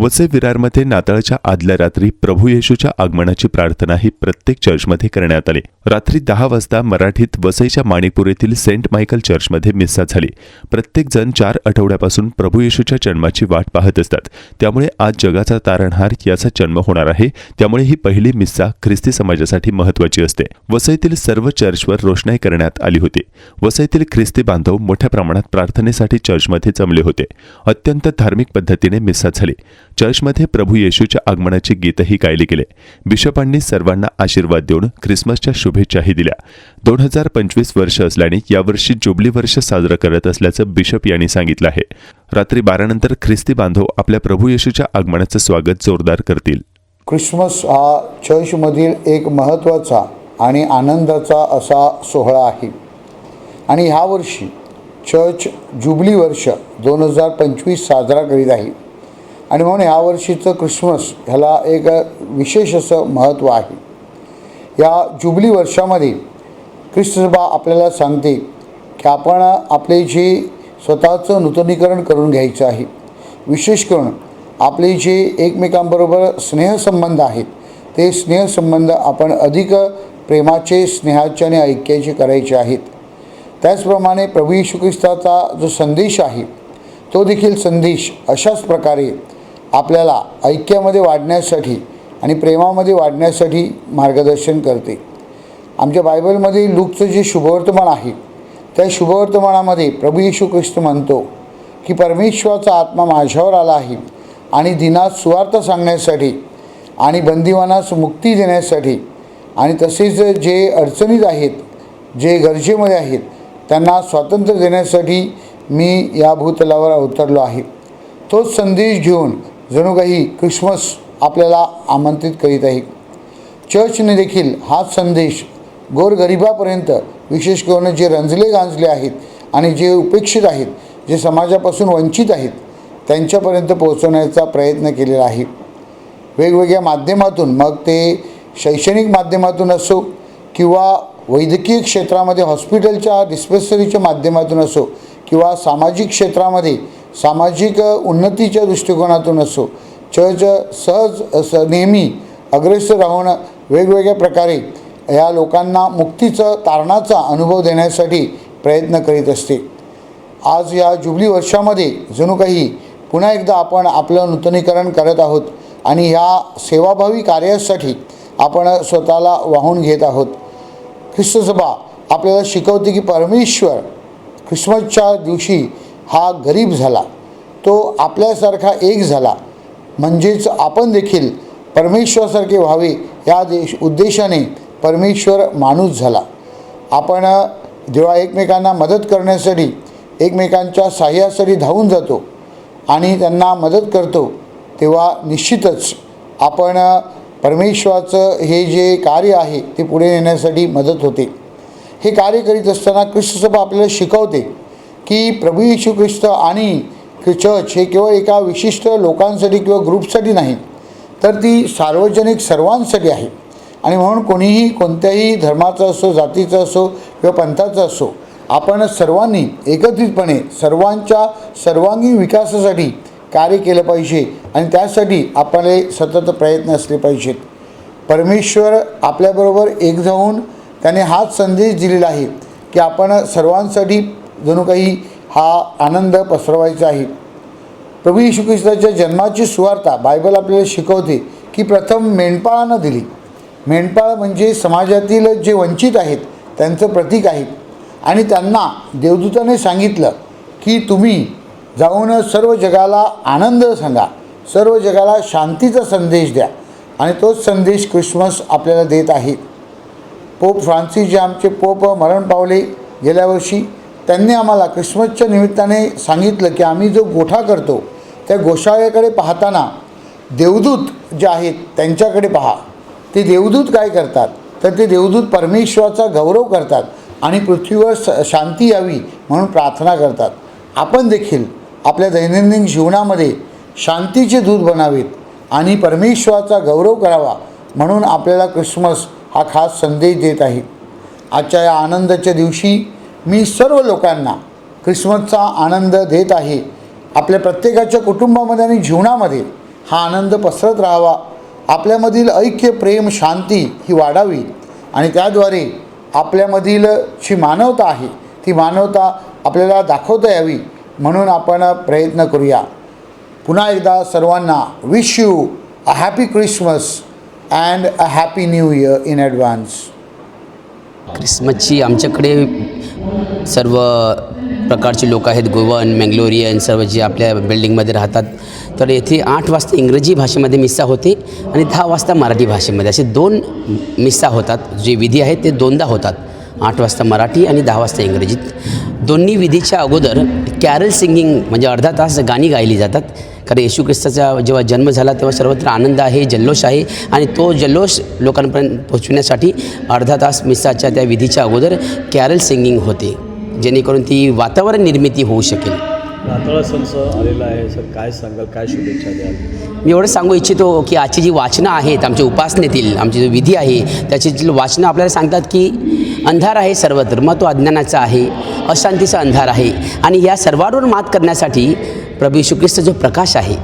वसई विरारमध्ये नाताळच्या आदल्या रात्री प्रभू येशूच्या आगमनाची प्रार्थना ही प्रत्येक चर्चमध्ये करण्यात आली। रात्री 10 वाजता मराठीत वसईच्या माणिकपूर येथील सेंट मायकल चर्चमध्ये मिस्सा झाली। प्रत्येक जण 4 आठवड्यापासून प्रभू येशूच्या जन्माची वाट पाहत असतात, त्यामुळे आज जगाचा तारणहार याचा जन्म होणार आहे। त्यामुळे ही पहिली मिस्सा ख्रिस्ती समाजासाठी महत्त्वाची असते। वसईतील सर्व चर्चवर रोषणाई करण्यात आली होती। वसईतील ख्रिस्ती बांधव मोठ्या प्रमाणात प्रार्थनेसाठी चर्चमध्ये जमले होते। अत्यंत धार्मिक पद्धतीने मिस्सा झाली। चर्चमध्ये प्रभू येशूच्या आगमनाचे गीतही गायले गेले। बिशपांनी सर्वांना आशीर्वाद देऊन ख्रिसमसच्या शुभेच्छाही दिल्या। 2025 वर्ष असल्याने यावर्षी जुबली वर्ष साजरा करत असल्याचं बिशप यांनी सांगितलं आहे। रात्री 12 नंतर ख्रिस्ती बांधव आपल्या प्रभू येशूच्या आगमनाचं स्वागत जोरदार करतील। ख्रिसमस हा चर्चमधील एक महत्त्वाचा आणि आनंदाचा असा सोहळा आहे आणि ह्या वर्षी चर्च जुबली वर्ष 2025 साजरा करीत आहे आणि म्हणून ह्या वर्षीचं ख्रिसमस ह्याला एक विशेष असं महत्त्व आहे। या जुबली वर्षामध्ये ख्रिस्त सभा आपल्याला सांगते की आपण आपले जे स्वतःचं नूतनीकरण करून घ्यायचं आहे। विशेष करून आपले जे एकमेकांबरोबर स्नेहसंबंध आहेत ते स्नेहसंबंध आपण अधिक प्रेमाचे, स्नेहाचे आणि ऐक्याचे करायचे आहेत। त्याचप्रमाणे प्रभू येशू ख्रिस्ताचा जो संदेश आहे तो देखील संदेश अशाच प्रकारे आपल्याला ऐक्यामध्ये वाढण्यासाठी आणि प्रेमामध्ये वाढण्यासाठी मार्गदर्शन करते। आमच्या बायबलमध्ये लूकचं जे शुभवर्तमान आहे त्या शुभवर्तमानामध्ये प्रभू येशू ख्रिस्त म्हणतो की परमेश्वराचा आत्मा माझ्यावर आला आहे आणि दिनात सुवार्थ सांगण्यासाठी आणि बंदिवानास मुक्ती देण्यासाठी आणि तसेच जे अडचणीत आहेत, जे गरजेमध्ये आहेत त्यांना स्वातंत्र्य देण्यासाठी मी या भूतलावर अवतरलो आहे। तोच संदेश घेऊन जणू काही ख्रिसमस आपल्याला आमंत्रित करीत आहे। चर्चने देखील हाच संदेश गोरगरिबापर्यंत, विशेष करून जे रंजले गांजले आहेत आणि जे उपेक्षित आहेत, जे समाजापासून वंचित आहेत त्यांच्यापर्यंत पोहोचवण्याचा प्रयत्न केलेला आहे। वेगवेगळ्या माध्यमातून, मग ते शैक्षणिक माध्यमातून असो किंवा वैद्यकीय क्षेत्रामध्ये हॉस्पिटलच्या डिस्पेन्सरीच्या माध्यमातून असो किंवा सामाजिक क्षेत्रामध्ये सामाजिक उन्नतीच्या दृष्टिकोनातून असो, चर्च नेहमी अग्रेसर राहून वेगवेगळ्या प्रकारे या लोकांना मुक्तीचं, तारणाचा अनुभव देण्यासाठी प्रयत्न करीत असते। आज या जुबली वर्षामध्ये जणू काही पुन्हा एकदा आपण आपलं नूतनीकरण करत आहोत आणि ह्या सेवाभावी कार्यासाठी आपण स्वतःला वाहून घेत आहोत। ख्रिस्त सभा आपल्याला शिकवते की परमेश्वर ख्रिसमसच्या दिवशी हा गरीब झाला, तो आपल्यासारखा एक झाला, म्हणजेच आपण देखील परमेश्वरासारखे व्हावे या उद्देशाने परमेश्वर माणूस झाला। आपण जेव्हा एकमेकांना मदत करण्यासाठी, एकमेकांच्या सहाय्यासाठी धावून जातो आणि त्यांना मदत करतो, तेव्हा निश्चितच आपण परमेश्वराचं हे जे कार्य आहे ते पुढे नेण्यासाठी मदत होते। हे कार्य करीत असताना ख्रिस्त सभा आपल्याला शिकवते की प्रभू येशू ख्रिस्त आणि चर्च हे केवळ एका विशिष्ट लोकांसाठी किंवा ग्रुपसाठी नाही, तर ती सार्वजनिक सर्वांसाठी आहे आणि म्हणून कोणीही कोणत्याही धर्माचं असो, जातीचं असो किंवा पंथाचं असो, आपण सर्वांनी एकत्रितपणे सर्वांच्या सर्वांगीण विकासासाठी कार्य केलं पाहिजे आणि त्यासाठी आपले सतत प्रयत्न असले पाहिजेत। परमेश्वर आपल्याबरोबर एक जाऊन त्याने हाच संदेश दिलेला आहे की आपण सर्वांसाठी जणू काही हा आनंद पसरवायचा आहे। प्रभू येशू ख्रिस्ताच्या जन्माची सुवार्ता बायबल आपल्याला शिकवते की प्रथम मेंढपाळांना दिली। मेंढपाळ म्हणजे समाजातील जे वंचित आहेत त्यांचं प्रतीक आहे आणि त्यांना देवदूताने सांगितलं की तुम्ही जाऊन सर्व जगाला आनंद सांगा, सर्व जगाला शांतीचा संदेश द्या आणि तोच संदेश ख्रिसमस आपल्याला देत आहे। पोप फ्रान्सिस जे आमचे पोप मरण पावले गेल्या वर्षी, त्यांनी आम्हाला ख्रिसमसच्या निमित्ताने सांगितलं की आम्ही जो गोठा करतो त्या गोशाळेकडे पाहताना देवदूत जे आहेत त्यांच्याकडे पहा। ते देवदूत काय करतात तर ते देवदूत परमेश्वराचा गौरव करतात आणि पृथ्वीवर शांती यावी म्हणून प्रार्थना करतात। आपण देखील आपल्या दैनंदिन जीवनामध्ये शांतीचे दूत बनावेत आणि परमेश्वराचा गौरव करावा म्हणून आपल्याला ख्रिसमस हा खास संदेश देत आहे। आजच्या या आनंदाच्या दिवशी मी सर्व लोकांना ख्रिसमसचा आनंद देत आहे। आपल्या प्रत्येकाच्या कुटुंबामध्ये आणि जीवनामध्ये हा आनंद पसरत राहावा, आपल्यामधील ऐक्य, प्रेम, शांती ही वाढावी आणि त्याद्वारे आपल्यामधील जी मानवता आहे ती मानवता आपल्याला दाखवता यावी म्हणून आपण प्रयत्न करूया. पुन्हा एकदा सर्वांना wish you a happy Christmas and a happy new year in advance. क्रिसमसची आमच्याकडे सर्व प्रकारचे लोक आहेत, गोवन, मँगलोरियन, सर्व जे आपल्या बिल्डिंगमध्ये राहतात. तर येथे 8 वाजता इंग्रजी भाषेमध्ये मिस्सा होते आणि 10 वाजता मराठी भाषेमध्ये, असे 2 मिस्सा होतात. जे विधी आहेत ते 2दा होतात, 8 वाजता मराठी आणि 10 वाजता इंग्रजीत. दोन्ही विधीच्या अगोदर कॅरल सिंगिंग म्हणजे अर्धा तास गाणी गायली जातात. कारण येशू ख्रिस्ताचा जेव्हा जन्म झाला तेव्हा सर्वत्र आनंद आहे, जल्लोष आहे आणि तो जल्लोष लोकांपर्यंत पोहोचविण्यासाठी अर्धा तास मिस्साच्या त्या विधीच्या अगोदर कॅरल सिंगिंग होते, जेणेकरून ती वातावरण निर्मिती होऊ शकेल. नाताळ सण आलेला आहे सर, काय सांगाल, काय शुभेच्छा द्याल? मी एवढं सांगू इच्छितो की आजची जी वाचनं आहेत आमच्या उपासनेतील, आमची जो विधी आहे त्याची जी वाचनं आपल्याला सांगतात की अंधार आहे सर्वत्र, मग तो अज्ञानाचा आहे, अशांतीचा अंधार आहे आणि या सर्वांवर मात करण्यासाठी प्रभू येशू ख्रिस्त जो प्रकाश आहे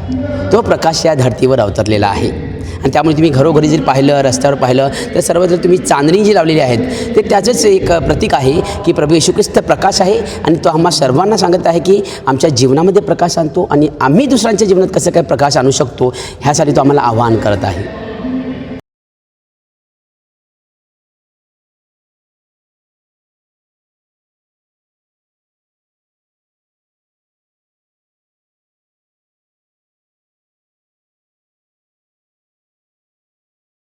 तो प्रकाश या धर्तीवर अवतरलेला आहे. आणि त्यामुळे तुम्ही घरोघरी जर पाहिलं, रस्त्यावर पाहिलं तर सर्वत्र तुम्ही चांदणी जी लावलेली आहेत ते त्याचंच एक प्रतीक आहे की प्रभू येशू ख्रिस्त प्रकाश आहे आणि तो आम्हा सर्वांना सांगत आहे की आमच्या जीवनामध्ये प्रकाश आणतो आणि आम्ही दुसऱ्यांच्या जीवनात कसं काय प्रकाश आणू शकतो ह्यासाठी तो आम्हाला आवाहन करत आहे.